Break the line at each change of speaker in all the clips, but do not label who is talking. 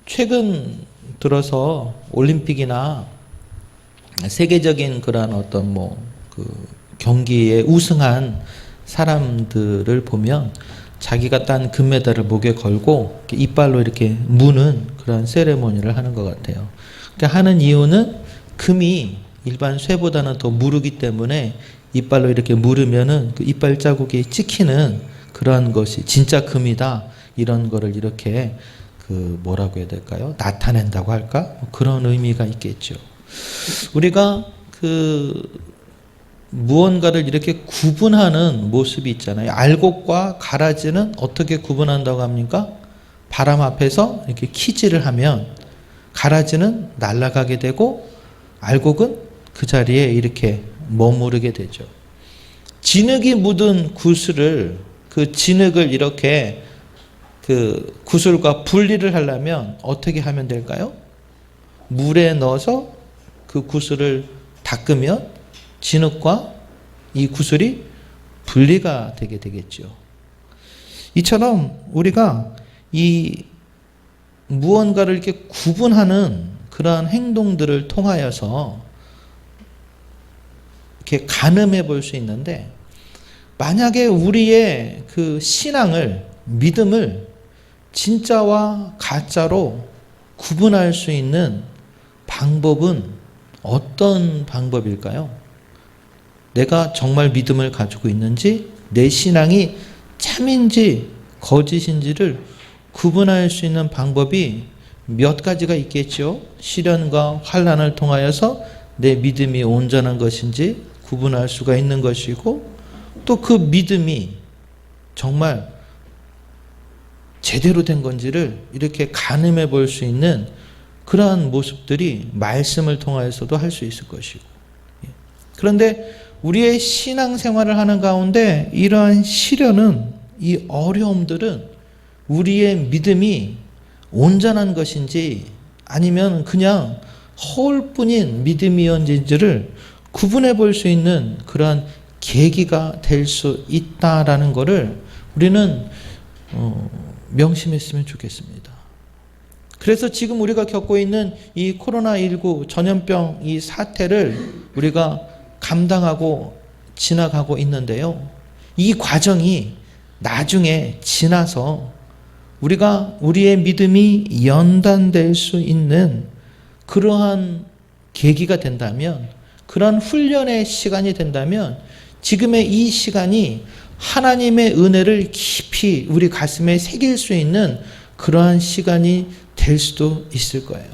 최근 들어서 올림픽이나 세계적인 그런 어떤 경기에 우승한 사람들을 보면 자기가 딴 금메달을 목에 걸고 이빨로 이렇게 무는 그런 세레모니를 하는 것 같아요. 그러니까 하는 이유는 금이 일반 쇠보다는 더 무르기 때문에 이빨로 이렇게 물으면은 그 이빨 자국이 찍히는 그런 것이 진짜 금이다. 이런 거를 이렇게 뭐라고 해야 될까요? 나타낸다고 할까? 그런 의미가 있겠죠. 우리가 무언가를 이렇게 구분하는 모습이 있잖아요. 알곡과 가라지는 어떻게 구분한다고 합니까? 바람 앞에서 이렇게 키질을 하면 가라지는 날아가게 되고 알곡은 그 자리에 이렇게 머무르게 되죠. 진흙이 묻은 구슬을 그 진흙을 이렇게 구슬과 분리를 하려면 어떻게 하면 될까요? 물에 넣어서 그 구슬을 닦으면 진흙과 이 구슬이 분리가 되게 되겠죠. 이처럼 우리가 이 무언가를 이렇게 구분하는 그러한 행동들을 통하여서 이렇게 가늠해 볼 수 있는데, 만약에 우리의 그 신앙을, 믿음을 진짜와 가짜로 구분할 수 있는 방법은 어떤 방법일까요? 내가 정말 믿음을 가지고 있는지, 내 신앙이 참인지 거짓인지를 구분할 수 있는 방법이 몇 가지가 있겠죠. 시련과 환난을 통하여서 내 믿음이 온전한 것인지 구분할 수가 있는 것이고, 또 그 믿음이 정말 제대로 된 건지를 이렇게 가늠해 볼 수 있는 그러한 모습들이 말씀을 통하여서도 할 수 있을 것이고. 그런데 우리의 신앙생활을 하는 가운데 이러한 시련은, 이 어려움들은 우리의 믿음이 온전한 것인지 아니면 그냥 허울뿐인 믿음이었는지를 구분해 볼 수 있는 그러한 계기가 될 수 있다라는 것을 우리는 명심했으면 좋겠습니다. 그래서 지금 우리가 겪고 있는 이 코로나19 전염병 이 사태를 우리가 감당하고 지나가고 있는데요. 이 과정이 나중에 지나서 우리가 우리의 믿음이 연단될 수 있는 그러한 계기가 된다면, 그러한 훈련의 시간이 된다면, 지금의 이 시간이 하나님의 은혜를 깊이 우리 가슴에 새길 수 있는 그러한 시간이 될 수도 있을 거예요.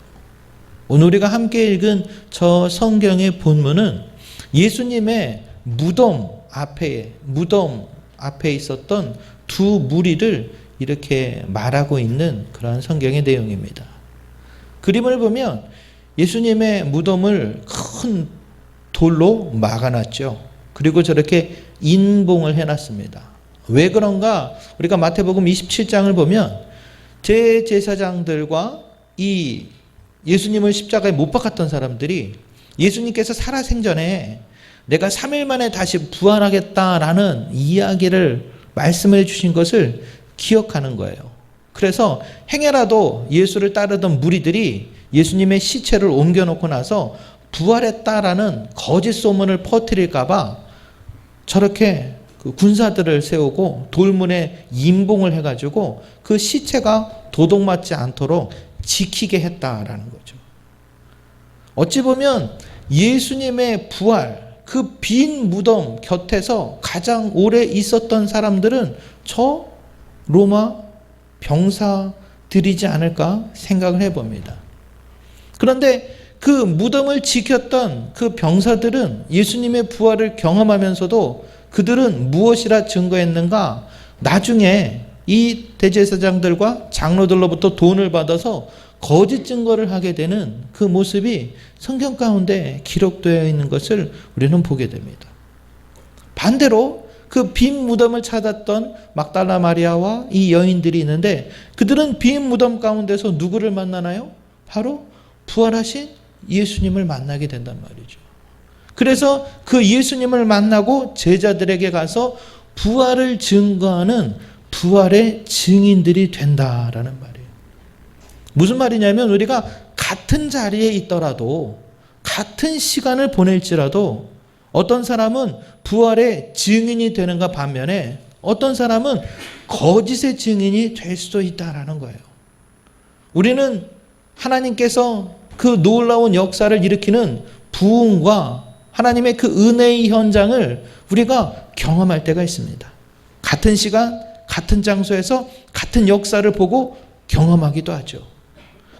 오늘 우리가 함께 읽은 저 성경의 본문은 예수님의 무덤 앞에 있었던 두 무리를 이렇게 말하고 있는 그러한 성경의 내용입니다. 그림을 보면 예수님의 무덤을 큰 돌로 막아놨죠. 그리고 저렇게 인봉을 해놨습니다. 왜 그런가? 우리가 마태복음 27장을 보면 대제사장들과 이 예수님을 십자가에 못 박았던 사람들이 예수님께서 살아생전에 내가 3일 만에 다시 부활하겠다라는 이야기를 말씀해 주신 것을 기억하는 거예요. 그래서 행여라도 예수를 따르던 무리들이 예수님의 시체를 옮겨놓고 나서 부활했다라는 거짓 소문을 퍼뜨릴까봐 저렇게 그 군사들을 세우고 돌문에 인봉을 해가지고 그 시체가 도둑맞지 않도록 지키게 했다라는 거죠. 어찌 보면 예수님의 부활, 그 빈 무덤 곁에서 가장 오래 있었던 사람들은 저 로마 병사들이지 않을까 생각을 해봅니다. 그런데 그 무덤을 지켰던 그 병사들은 예수님의 부활을 경험하면서도 그들은 무엇이라 증거했는가? 나중에 이 대제사장들과 장로들로부터 돈을 받아서 거짓 증거를 하게 되는 그 모습이 성경 가운데 기록되어 있는 것을 우리는 보게 됩니다. 반대로 그 빈 무덤을 찾았던 막달라 마리아와 이 여인들이 있는데, 그들은 빈 무덤 가운데서 누구를 만나나요? 바로 부활하신 예수님을 만나게 된단 말이죠. 그래서 그 예수님을 만나고 제자들에게 가서 부활을 증거하는 부활의 증인들이 된다라는 말이에요. 무슨 말이냐면 우리가 같은 자리에 있더라도 같은 시간을 보낼지라도 어떤 사람은 부활의 증인이 되는가 반면에 어떤 사람은 거짓의 증인이 될 수도 있다라는 거예요. 우리는 하나님께서 그 놀라운 역사를 일으키는 부흥과 하나님의 그 은혜의 현장을 우리가 경험할 때가 있습니다. 같은 시간, 같은 장소에서 같은 역사를 보고 경험하기도 하죠.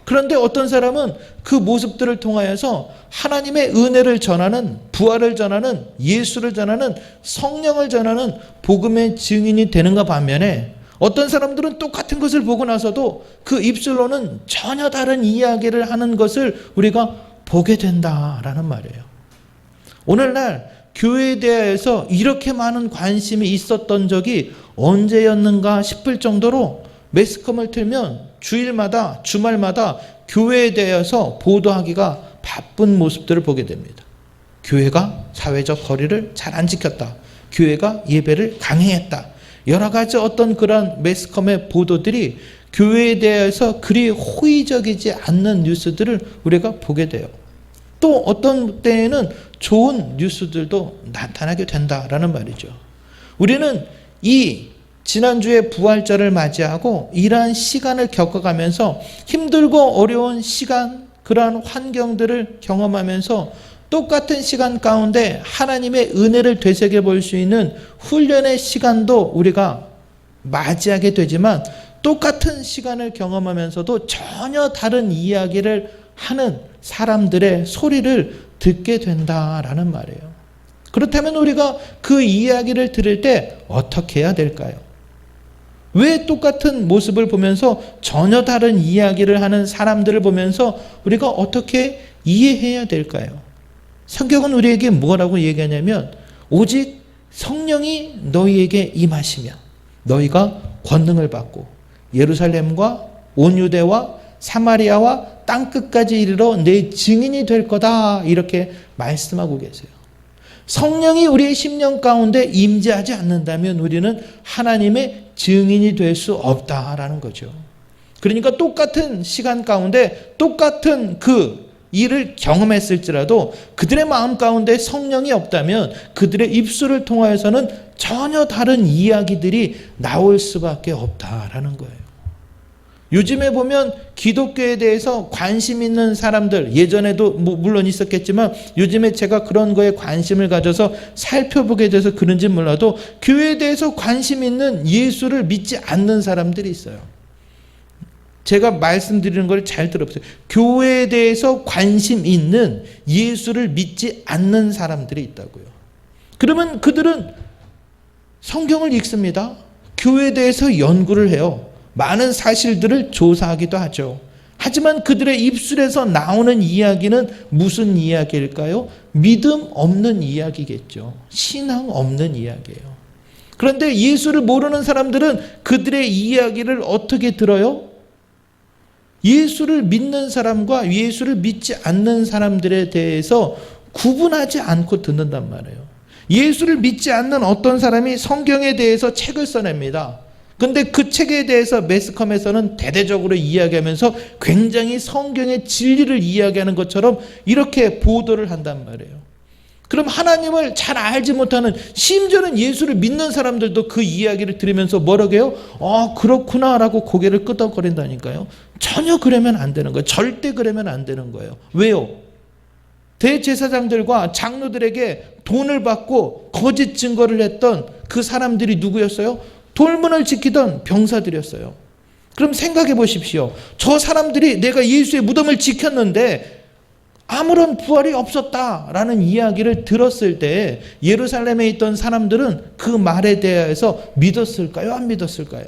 그런데 어떤 사람은 그 모습들을 통하여서 하나님의 은혜를 전하는, 부활을 전하는, 예수를 전하는, 성령을 전하는 복음의 증인이 되는가 반면에 어떤 사람들은 똑같은 것을 보고 나서도 그 입술로는 전혀 다른 이야기를 하는 것을 우리가 보게 된다라는 말이에요. 오늘날 교회에 대해서 이렇게 많은 관심이 있었던 적이 언제였는가 싶을 정도로 매스컴을 틀면 주일마다 주말마다 교회에 대해서 보도하기가 바쁜 모습들을 보게 됩니다. 교회가 사회적 거리를 잘 안 지켰다. 교회가 예배를 강행했다. 여러 가지 어떤 그런 매스컴의 보도들이 교회에 대해서 그리 호의적이지 않는 뉴스들을 우리가 보게 돼요. 또 어떤 때에는 좋은 뉴스들도 나타나게 된다라는 말이죠. 우리는 이 지난주에 부활절을 맞이하고 이러한 시간을 겪어가면서 힘들고 어려운 시간, 그러한 환경들을 경험하면서 똑같은 시간 가운데 하나님의 은혜를 되새겨 볼 수 있는 훈련의 시간도 우리가 맞이하게 되지만 똑같은 시간을 경험하면서도 전혀 다른 이야기를 하는 사람들의 소리를 듣게 된다라는 말이에요. 그렇다면 우리가 그 이야기를 들을 때 어떻게 해야 될까요? 왜 똑같은 모습을 보면서 전혀 다른 이야기를 하는 사람들을 보면서 우리가 어떻게 이해해야 될까요? 성경은 우리에게 뭐라고 얘기하냐면 오직 성령이 너희에게 임하시면 너희가 권능을 받고 예루살렘과 온 유대와 사마리아와 땅끝까지 이르러 내 증인이 될 거다 이렇게 말씀하고 계세요. 성령이 우리의 심령 가운데 임재하지 않는다면 우리는 하나님의 증인이 될 수 없다라는 거죠. 그러니까 똑같은 시간 가운데 똑같은 그 일을 경험했을지라도 그들의 마음 가운데 성령이 없다면 그들의 입술을 통하여서는 전혀 다른 이야기들이 나올 수밖에 없다라는 거예요. 요즘에 보면 기독교에 대해서 관심 있는 사람들, 예전에도 물론 있었겠지만 요즘에 제가 그런 거에 관심을 가져서 살펴보게 돼서 그런지 몰라도 교회에 대해서 관심 있는 예수를 믿지 않는 사람들이 있어요. 제가 말씀드리는 걸 잘 들어보세요. 교회에 대해서 관심 있는 예수를 믿지 않는 사람들이 있다고요. 그러면 그들은 성경을 읽습니다. 교회에 대해서 연구를 해요. 많은 사실들을 조사하기도 하죠. 하지만 그들의 입술에서 나오는 이야기는 무슨 이야기일까요? 믿음 없는 이야기겠죠. 신앙 없는 이야기예요. 그런데 예수를 모르는 사람들은 그들의 이야기를 어떻게 들어요? 예수를 믿는 사람과 예수를 믿지 않는 사람들에 대해서 구분하지 않고 듣는단 말이에요. 예수를 믿지 않는 어떤 사람이 성경에 대해서 책을 써냅니다. 근데 그 책에 대해서 매스컴에서는 대대적으로 이야기하면서 굉장히 성경의 진리를 이야기하는 것처럼 이렇게 보도를 한단 말이에요. 그럼 하나님을 잘 알지 못하는, 심지어는 예수를 믿는 사람들도 그 이야기를 들으면서 뭐라고 해요? 그렇구나 라고 고개를 끄덕거린다니까요. 전혀 그러면 안 되는 거예요. 절대 그러면 안 되는 거예요. 왜요? 대제사장들과 장로들에게 돈을 받고 거짓 증거를 했던 그 사람들이 누구였어요? 돌문을 지키던 병사들이었어요. 그럼 생각해 보십시오. 저 사람들이 내가 예수의 무덤을 지켰는데 아무런 부활이 없었다라는 이야기를 들었을 때 예루살렘에 있던 사람들은 그 말에 대해서 믿었을까요? 안 믿었을까요?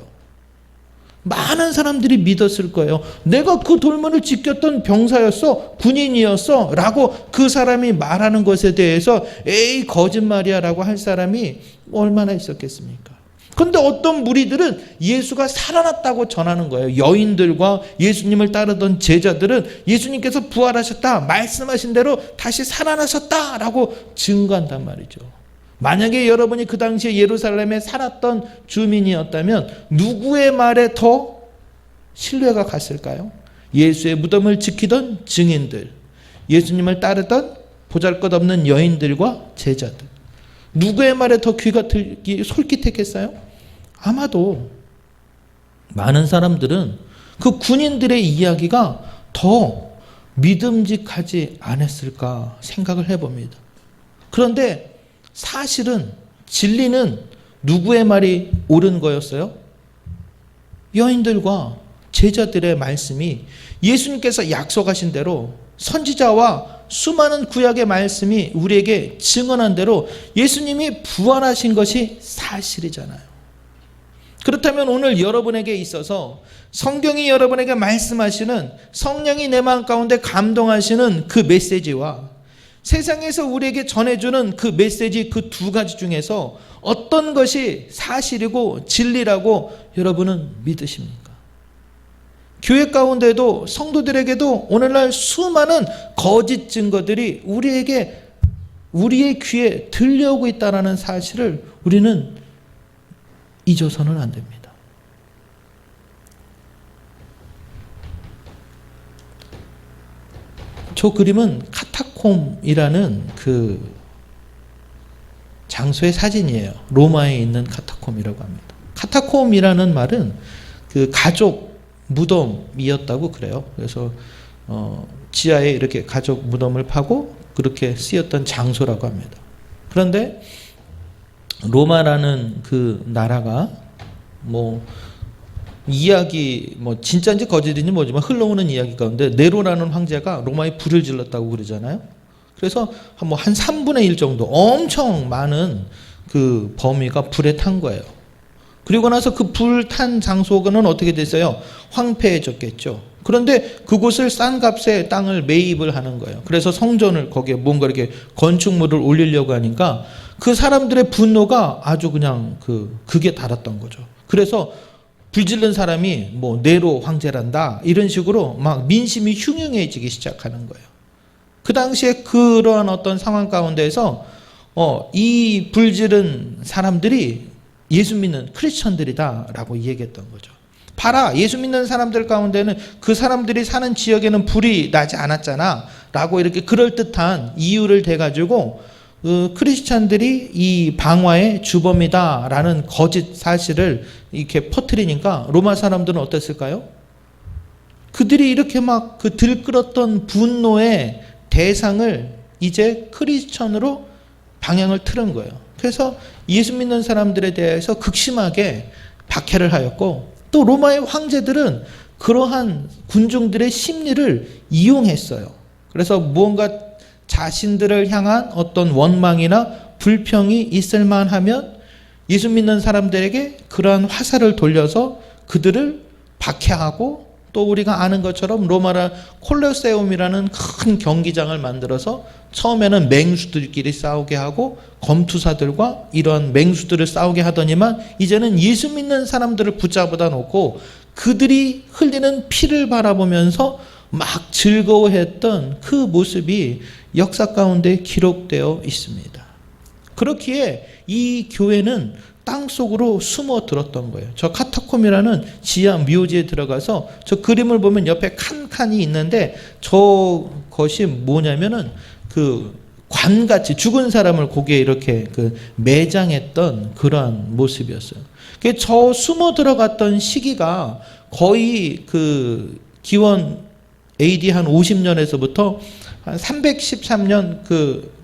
많은 사람들이 믿었을 거예요. 내가 그 돌문을 지켰던 병사였어, 군인이었어 라고 그 사람이 말하는 것에 대해서 에이 거짓말이야 라고 할 사람이 얼마나 있었겠습니까? 그런데 어떤 무리들은 예수가 살아났다고 전하는 거예요. 여인들과 예수님을 따르던 제자들은 예수님께서 부활하셨다, 말씀하신 대로 다시 살아나셨다라고 증거한단 말이죠. 만약에 여러분이 그 당시에 예루살렘에 살았던 주민이었다면 누구의 말에 더 신뢰가 갔을까요? 예수의 무덤을 지키던 증인들, 예수님을 따르던 보잘것없는 여인들과 제자들. 누구의 말에 더 귀가 솔깃했겠어요? 아마도 많은 사람들은 그 군인들의 이야기가 더 믿음직하지 않았을까 생각을 해봅니다. 그런데 사실은 진리는 누구의 말이 옳은 거였어요? 여인들과 제자들의 말씀이 예수님께서 약속하신 대로 선지자와 수많은 구약의 말씀이 우리에게 증언한 대로 예수님이 부활하신 것이 사실이잖아요. 그렇다면 오늘 여러분에게 있어서 성경이 여러분에게 말씀하시는, 성령이 내 마음 가운데 감동하시는 그 메시지와 세상에서 우리에게 전해주는 그 메시지, 그 두 가지 중에서 어떤 것이 사실이고 진리라고 여러분은 믿으십니까? 교회 가운데도 성도들에게도 오늘날 수많은 거짓 증거들이 우리의 귀에 들려오고 있다는 사실을 우리는 잊어서는 안 됩니다. 저 그림은 카타콤이라는 그 장소의 사진이에요. 로마에 있는 카타콤이라고 합니다. 카타콤이라는 말은 그 가족 무덤이었다고 그래요. 그래서 지하에 이렇게 가족 무덤을 파고 그렇게 쓰였던 장소라고 합니다. 그런데 로마라는 그 나라가 이야기 진짜인지 거짓인지 모르지만 흘러오는 이야기 가운데 네로라는 황제가 로마에 불을 질렀다고 그러잖아요. 그래서 한 3분의 1 정도 엄청 많은 그 범위가 불에 탄 거예요. 그리고 나서 그 불 탄 장소는 어떻게 됐어요? 황폐해졌겠죠. 그런데 그곳을 싼 값에 땅을 매입을 하는 거예요. 그래서 성전을 거기에 뭔가 이렇게 건축물을 올리려고 하니까 그 사람들의 분노가 아주 그냥 극에 달았던 거죠. 그래서 불질른 사람이 네로 황제란다 이런 식으로 막 민심이 흉흉해지기 시작하는 거예요. 그 당시에 그러한 어떤 상황 가운데에서 이 불지른 사람들이 예수 믿는 크리스천들이다라고 얘기했던 거죠. 봐라, 예수 믿는 사람들 가운데는 그 사람들이 사는 지역에는 불이 나지 않았잖아 라고 이렇게 그럴듯한 이유를 대가지고 크리스천들이 이 방화의 주범이다라는 거짓 사실을 이렇게 퍼뜨리니까 로마 사람들은 어땠을까요? 그들이 이렇게 막 그 들끓었던 분노의 대상을 이제 크리스천으로 방향을 틀은 거예요. 그래서 예수 믿는 사람들에 대해서 극심하게 박해를 하였고, 또 로마의 황제들은 그러한 군중들의 심리를 이용했어요. 그래서 무언가 자신들을 향한 어떤 원망이나 불평이 있을 만하면 예수 믿는 사람들에게 그러한 화살을 돌려서 그들을 박해하고, 또 우리가 아는 것처럼 로마라 콜로세움이라는 큰 경기장을 만들어서 처음에는 맹수들끼리 싸우게 하고 검투사들과 이러한 맹수들을 싸우게 하더니만 이제는 예수 믿는 사람들을 붙잡아다 놓고 그들이 흘리는 피를 바라보면서 막 즐거워했던 그 모습이 역사 가운데 기록되어 있습니다. 그렇기에 이 교회는 땅속으로 숨어 들었던 거예요. 저 카타콤이라는 지하 묘지에 들어가서 저 그림을 보면 옆에 칸칸이 있는데 저것이 뭐냐면은 그 관같이 죽은 사람을 거기에 이렇게 매장했던 그러한 모습이었어요. 저 숨어 들어갔던 시기가 거의 기원 AD 한 50년에서부터 한 313년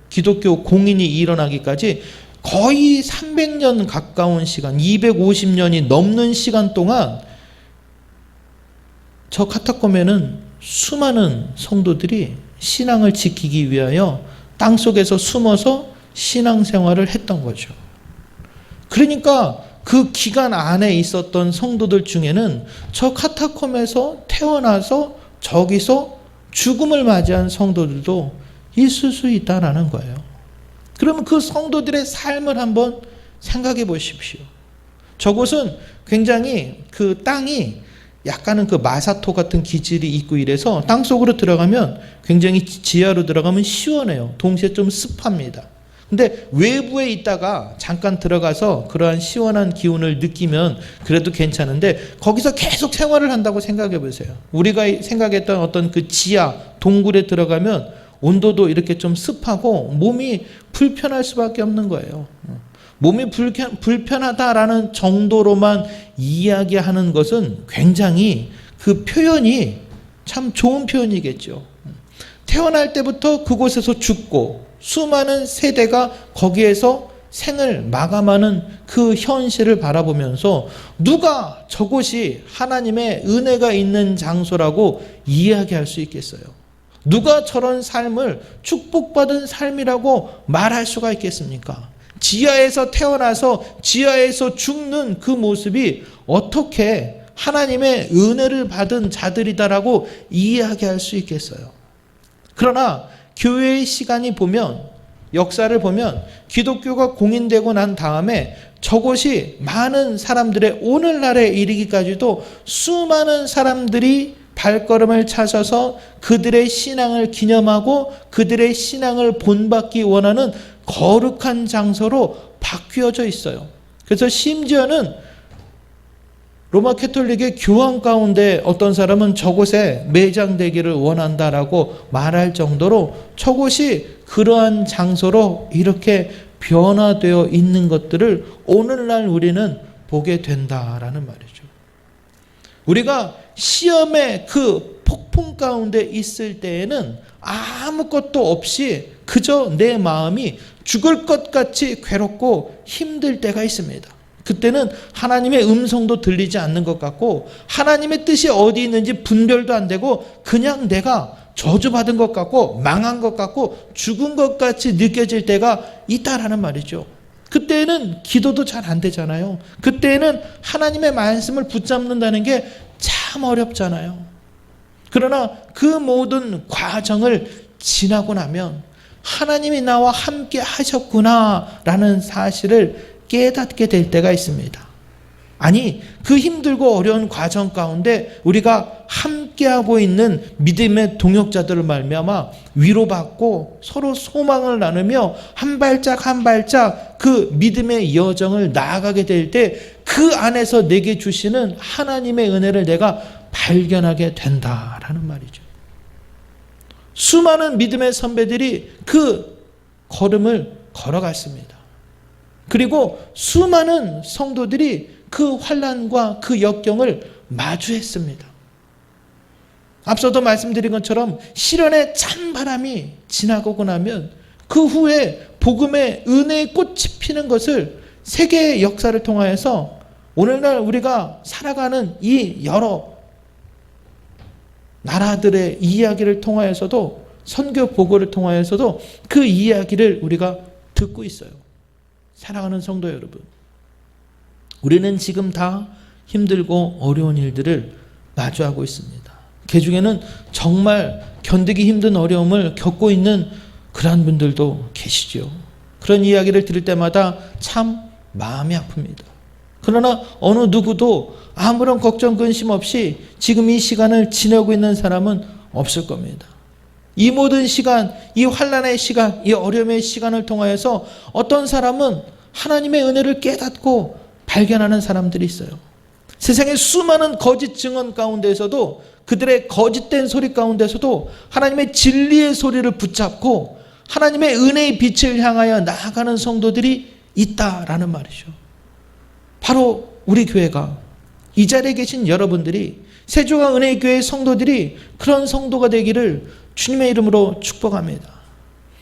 기독교 공인이 일어나기까지 거의 300년 가까운 시간, 250년이 넘는 시간 동안 저 카타콤에는 수많은 성도들이 신앙을 지키기 위하여 땅속에서 숨어서 신앙생활을 했던 거죠. 그러니까 그 기간 안에 있었던 성도들 중에는 저 카타콤에서 태어나서 저기서 죽음을 맞이한 성도들도 있을 수 있다라는 거예요. 그러면 그 성도들의 삶을 한번 생각해 보십시오. 저곳은 굉장히 그 땅이 약간은 마사토 같은 기질이 있고 이래서 땅속으로 들어가면 굉장히 지하로 들어가면 시원해요. 동시에 좀 습합니다. 근데 외부에 있다가 잠깐 들어가서 그러한 시원한 기운을 느끼면 그래도 괜찮은데 거기서 계속 생활을 한다고 생각해 보세요. 우리가 생각했던 어떤 그 지하, 동굴에 들어가면 온도도 이렇게 좀 습하고 몸이 불편할 수밖에 없는 거예요. 몸이 불편하다라는 정도로만 이야기하는 것은 굉장히 그 표현이 참 좋은 표현이겠죠. 태어날 때부터 그곳에서 죽고 수많은 세대가 거기에서 생을 마감하는 그 현실을 바라보면서 누가 저곳이 하나님의 은혜가 있는 장소라고 이야기할 수 있겠어요? 누가 저런 삶을 축복받은 삶이라고 말할 수가 있겠습니까? 지하에서 태어나서 지하에서 죽는 그 모습이 어떻게 하나님의 은혜를 받은 자들이다라고 이야기할 수 있겠어요? 그러나 교회의 시간이 보면, 역사를 보면 기독교가 공인되고 난 다음에 저곳이 많은 사람들의 오늘날에 이르기까지도 수많은 사람들이 발걸음을 찾아서 그들의 신앙을 기념하고 그들의 신앙을 본받기 원하는 거룩한 장소로 바뀌어져 있어요. 그래서 심지어는 로마 캐톨릭의 교황 가운데 어떤 사람은 저곳에 매장되기를 원한다라고 말할 정도로 저곳이 그러한 장소로 이렇게 변화되어 있는 것들을 오늘날 우리는 보게 된다라는 말이죠. 우리가 시험의 그 폭풍 가운데 있을 때에는 아무것도 없이 그저 내 마음이 죽을 것 같이 괴롭고 힘들 때가 있습니다. 그때는 하나님의 음성도 들리지 않는 것 같고 하나님의 뜻이 어디 있는지 분별도 안 되고 그냥 내가 저주받은 것 같고 망한 것 같고 죽은 것 같이 느껴질 때가 있다라는 말이죠. 그때는 기도도 잘 안 되잖아요. 그때는 하나님의 말씀을 붙잡는다는 게 참 어렵잖아요. 그러나 그 모든 과정을 지나고 나면 하나님이 나와 함께 하셨구나라는 사실을 깨닫게 될 때가 있습니다. 아니, 그 힘들고 어려운 과정 가운데 우리가 함께하고 있는 믿음의 동역자들을 말미암아 위로받고 서로 소망을 나누며 한 발짝 한 발짝 그 믿음의 여정을 나아가게 될 때 그 안에서 내게 주시는 하나님의 은혜를 내가 발견하게 된다라는 말이죠. 수많은 믿음의 선배들이 그 걸음을 걸어갔습니다. 그리고 수많은 성도들이 그 환난과 그 역경을 마주했습니다. 앞서도 말씀드린 것처럼 시련의 찬바람이 지나가고 나면 그 후에 복음의 은혜의 꽃이 피는 것을 세계의 역사를 통하여서 오늘날 우리가 살아가는 이 여러 나라들의 이야기를 통하여서도 선교 보고를 통하여서도 그 이야기를 우리가 듣고 있어요. 사랑하는 성도 여러분, 우리는 지금 다 힘들고 어려운 일들을 마주하고 있습니다. 그 중에는 정말 견디기 힘든 어려움을 겪고 있는 그런 분들도 계시죠. 그런 이야기를 들을 때마다 참 마음이 아픕니다. 그러나 어느 누구도 아무런 걱정 근심 없이 지금 이 시간을 지내고 있는 사람은 없을 겁니다. 이 모든 시간, 이 환난의 시간, 이 어려움의 시간을 통하여서 어떤 사람은 하나님의 은혜를 깨닫고 발견하는 사람들이 있어요. 세상의 수많은 거짓 증언 가운데서도 그들의 거짓된 소리 가운데서도 하나님의 진리의 소리를 붙잡고 하나님의 은혜의 빛을 향하여 나아가는 성도들이 있다라는 말이죠. 바로 우리 교회가, 이 자리에 계신 여러분들이, 세조가 은혜의 교회의 성도들이 그런 성도가 되기를 주님의 이름으로 축복합니다.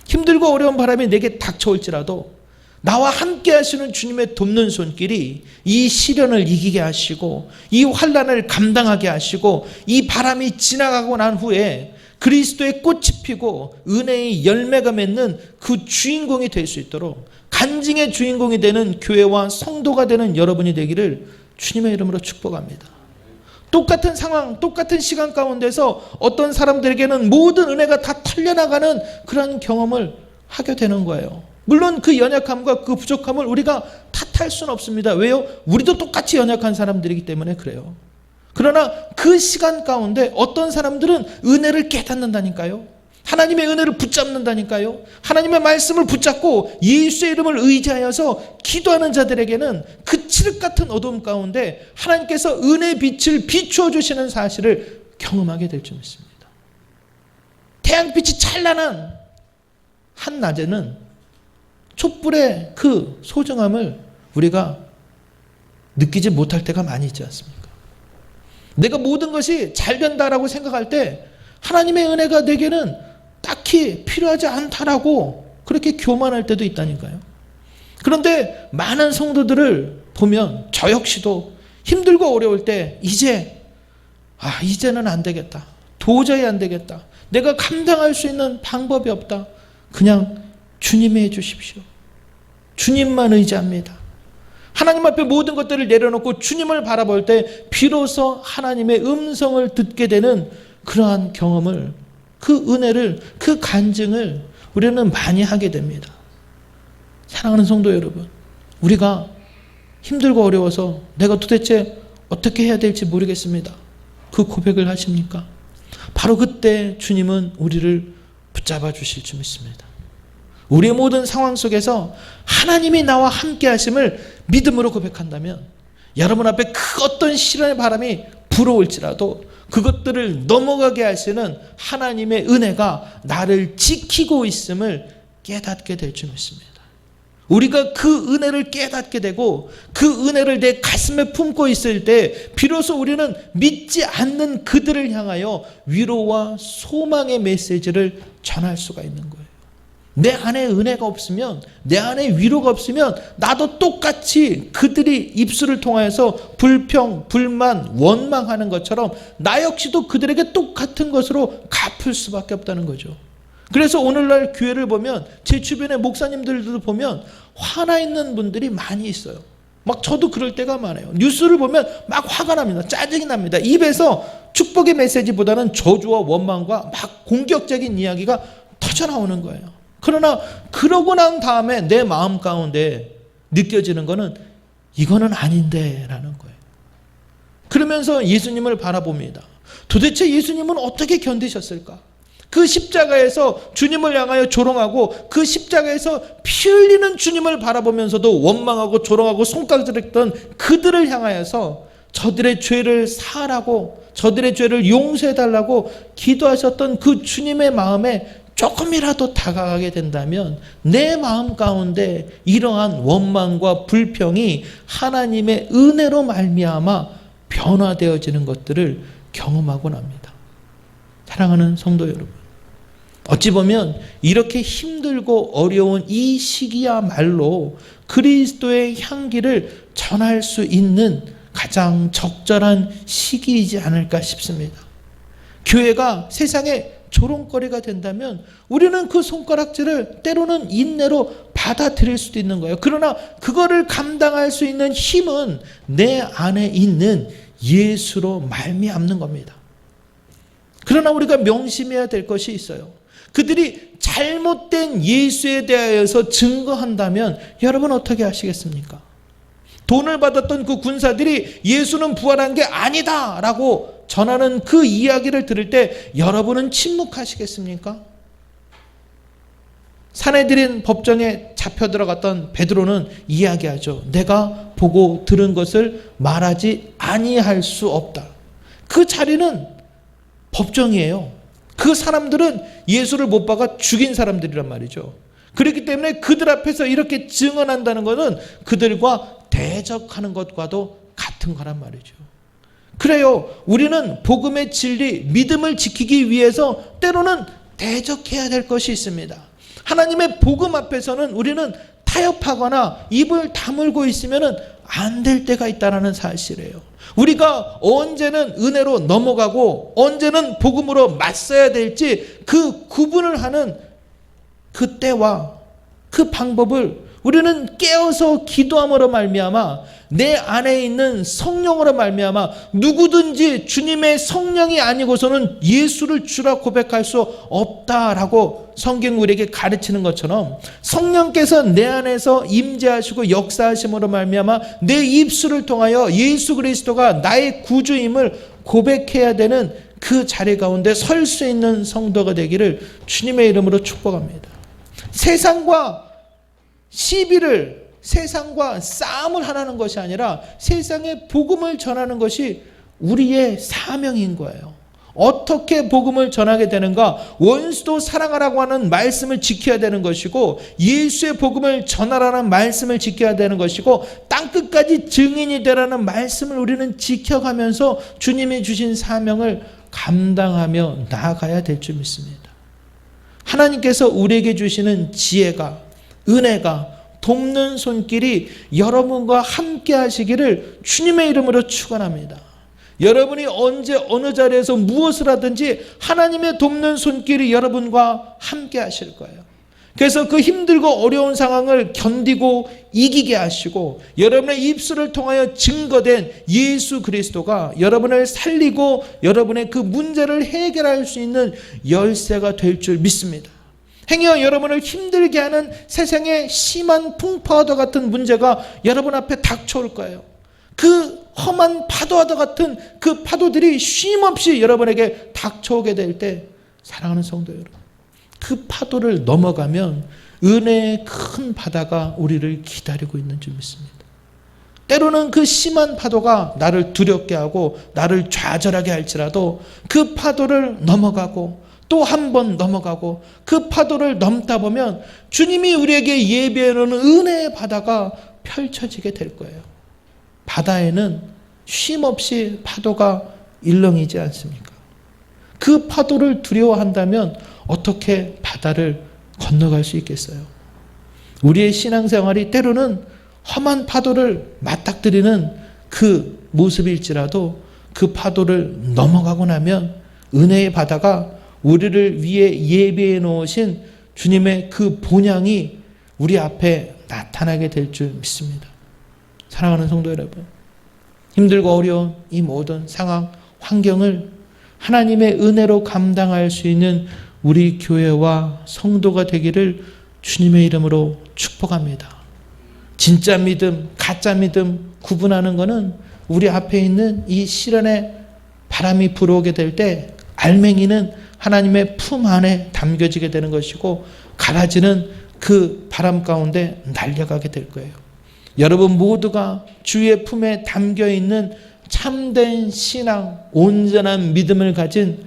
힘들고 어려운 바람이 내게 닥쳐올지라도 나와 함께 하시는 주님의 돕는 손길이 이 시련을 이기게 하시고 이 환난을 감당하게 하시고 이 바람이 지나가고 난 후에 그리스도의 꽃이 피고 은혜의 열매가 맺는 그 주인공이 될 수 있도록 간증의 주인공이 되는 교회와 성도가 되는 여러분이 되기를 주님의 이름으로 축복합니다. 똑같은 상황, 똑같은 시간 가운데서 어떤 사람들에게는 모든 은혜가 다 털려나가는 그런 경험을 하게 되는 거예요. 물론 그 연약함과 그 부족함을 우리가 탓할 수는 없습니다. 왜요? 우리도 똑같이 연약한 사람들이기 때문에 그래요. 그러나 그 시간 가운데 어떤 사람들은 은혜를 깨닫는다니까요. 하나님의 은혜를 붙잡는다니까요. 하나님의 말씀을 붙잡고 예수의 이름을 의지하여서 기도하는 자들에게는 그 칠흑 같은 어둠 가운데 하나님께서 은혜의 빛을 비추어 주시는 사실을 경험하게 될 줄 믿습니다. 태양빛이 찬란한 한낮에는 촛불의 그 소중함을 우리가 느끼지 못할 때가 많이 있지 않습니까? 내가 모든 것이 잘 된다라고 생각할 때 하나님의 은혜가 내게는 딱히 필요하지 않다라고 그렇게 교만할 때도 있다니까요. 그런데 많은 성도들을 보면 저 역시도 힘들고 어려울 때 이제는 안 되겠다. 도저히 안 되겠다. 내가 감당할 수 있는 방법이 없다. 그냥 주님이 해주십시오. 주님만 의지합니다. 하나님 앞에 모든 것들을 내려놓고 주님을 바라볼 때 비로소 하나님의 음성을 듣게 되는 그러한 경험을, 그 은혜를, 그 간증을 우리는 많이 하게 됩니다. 사랑하는 성도 여러분, 우리가 힘들고 어려워서 내가 도대체 어떻게 해야 될지 모르겠습니다. 그 고백을 하십니까? 바로 그때 주님은 우리를 붙잡아 주실 줄 믿습니다. 우리의 모든 상황 속에서 하나님이 나와 함께 하심을 믿음으로 고백한다면 여러분 앞에 그 어떤 시련의 바람이 불어올지라도 그것들을 넘어가게 하시는 하나님의 은혜가 나를 지키고 있음을 깨닫게 될 줄 믿습니다. 우리가 그 은혜를 깨닫게 되고 그 은혜를 내 가슴에 품고 있을 때 비로소 우리는 믿지 않는 그들을 향하여 위로와 소망의 메시지를 전할 수가 있는 거예요. 내 안에 은혜가 없으면, 내 안에 위로가 없으면 나도 똑같이 그들이 입술을 통하여서 불평, 불만, 원망하는 것처럼 나 역시도 그들에게 똑같은 것으로 갚을 수밖에 없다는 거죠. 그래서 오늘날 교회를 보면 제 주변의 목사님들도 보면 화나 있는 분들이 많이 있어요. 막 저도 그럴 때가 많아요. 뉴스를 보면 막 화가 납니다. 짜증이 납니다. 입에서 축복의 메시지보다는 저주와 원망과 막 공격적인 이야기가 터져나오는 거예요. 그러나 그러고 난 다음에 내 마음 가운데 느껴지는 거는 이거는 아닌데 라는 거예요. 그러면서 예수님을 바라봅니다. 도대체 예수님은 어떻게 견디셨을까? 그 십자가에서 주님을 향하여 조롱하고 그 십자가에서 피 흘리는 주님을 바라보면서도 원망하고 조롱하고 손가락질했던 그들을 향하여서 저들의 죄를 사하라고, 저들의 죄를 용서해달라고 기도하셨던 그 주님의 마음에 조금이라도 다가가게 된다면 내 마음 가운데 이러한 원망과 불평이 하나님의 은혜로 말미암아 변화되어지는 것들을 경험하곤 합니다. 사랑하는 성도 여러분, 어찌 보면 이렇게 힘들고 어려운 이 시기야말로 그리스도의 향기를 전할 수 있는 가장 적절한 시기이지 않을까 싶습니다. 교회가 세상에 조롱거리가 된다면 우리는 그 손가락질을 때로는 인내로 받아들일 수도 있는 거예요. 그러나 그거를 감당할 수 있는 힘은 내 안에 있는 예수로 말미암는 겁니다. 그러나 우리가 명심해야 될 것이 있어요. 그들이 잘못된 예수에 대하여서 증거한다면 여러분 어떻게 하시겠습니까? 돈을 받았던 그 군사들이 예수는 부활한 게 아니다 라고 전하는 그 이야기를 들을 때 여러분은 침묵하시겠습니까? 사내들인 법정에 잡혀 들어갔던 베드로는 이야기하죠. 내가 보고 들은 것을 말하지 아니할 수 없다. 그 자리는 법정이에요. 그 사람들은 예수를 못 박아 죽인 사람들이란 말이죠. 그렇기 때문에 그들 앞에서 이렇게 증언한다는 것은 그들과 대적하는 것과도 같은 거란 말이죠. 그래요. 우리는 복음의 진리, 믿음을 지키기 위해서 때로는 대적해야 될 것이 있습니다. 하나님의 복음 앞에서는 우리는 타협하거나 입을 다물고 있으면 안 될 때가 있다는 사실이에요. 우리가 언제는 은혜로 넘어가고 언제는 복음으로 맞서야 될지 그 구분을 하는 그 때와 그 방법을 우리는 깨어서 기도함으로 말미암아 내 안에 있는 성령으로 말미암아 누구든지 주님의 성령이 아니고서는 예수를 주라 고백할 수 없다라고 성경 우리에게 가르치는 것처럼 성령께서 내 안에서 임재하시고 역사하심으로 말미암아 내 입술을 통하여 예수 그리스도가 나의 구주임을 고백해야 되는 그 자리 가운데 설 수 있는 성도가 되기를 주님의 이름으로 축복합니다. 세상과 시비를, 세상과 싸움을 하라는 것이 아니라 세상에 복음을 전하는 것이 우리의 사명인 거예요. 어떻게 복음을 전하게 되는가? 원수도 사랑하라고 하는 말씀을 지켜야 되는 것이고, 예수의 복음을 전하라는 말씀을 지켜야 되는 것이고, 땅끝까지 증인이 되라는 말씀을 우리는 지켜가면서 주님이 주신 사명을 감당하며 나아가야 될 줄 믿습니다. 하나님께서 우리에게 주시는 지혜가, 은혜가, 돕는 손길이 여러분과 함께 하시기를 주님의 이름으로 축원합니다. 여러분이 언제 어느 자리에서 무엇을 하든지 하나님의 돕는 손길이 여러분과 함께 하실 거예요. 그래서 그 힘들고 어려운 상황을 견디고 이기게 하시고, 여러분의 입술을 통하여 증거된 예수 그리스도가 여러분을 살리고 여러분의 그 문제를 해결할 수 있는 열쇠가 될 줄 믿습니다. 행여 여러분을 힘들게 하는 세상의 심한 풍파와도 같은 문제가 여러분 앞에 닥쳐올 거예요. 그 험한 파도와 같은 그 파도들이 쉼없이 여러분에게 닥쳐오게 될 때, 사랑하는 성도 여러분, 그 파도를 넘어가면 은혜의 큰 바다가 우리를 기다리고 있는 줄 믿습니다. 때로는 그 심한 파도가 나를 두렵게 하고 나를 좌절하게 할지라도 그 파도를 넘어가고 또 한 번 넘어가고 그 파도를 넘다 보면 주님이 우리에게 예비해 놓은 은혜의 바다가 펼쳐지게 될 거예요. 바다에는 쉼없이 파도가 일렁이지 않습니까? 그 파도를 두려워한다면 어떻게 바다를 건너갈 수 있겠어요? 우리의 신앙생활이 때로는 험한 파도를 맞닥뜨리는 그 모습일지라도 그 파도를 넘어가고 나면 은혜의 바다가 우리를 위해 예비해 놓으신 주님의 그 본향이 우리 앞에 나타나게 될 줄 믿습니다. 사랑하는 성도 여러분, 힘들고 어려운 이 모든 상황, 환경을 하나님의 은혜로 감당할 수 있는 우리 교회와 성도가 되기를 주님의 이름으로 축복합니다. 진짜 믿음, 가짜 믿음 구분하는 것은 우리 앞에 있는 이 시련의 바람이 불어오게 될 때 알맹이는 하나님의 품 안에 담겨지게 되는 것이고, 가라지는 그 바람 가운데 날려가게 될 거예요. 여러분 모두가 주의 품에 담겨있는 참된 신앙, 온전한 믿음을 가진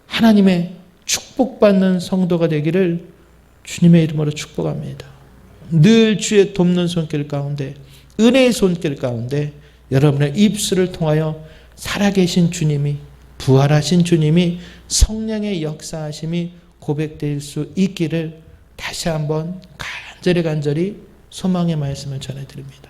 하나님의 축복받는 성도가 되기를 주님의 이름으로 축복합니다. 늘 주의 돕는 손길 가운데, 은혜의 손길 가운데 여러분의 입술을 통하여 살아계신 주님이, 부활하신 주님이, 성령의 역사하심이 고백될 수 있기를 다시 한번 간절히 소망의 말씀을 전해드립니다.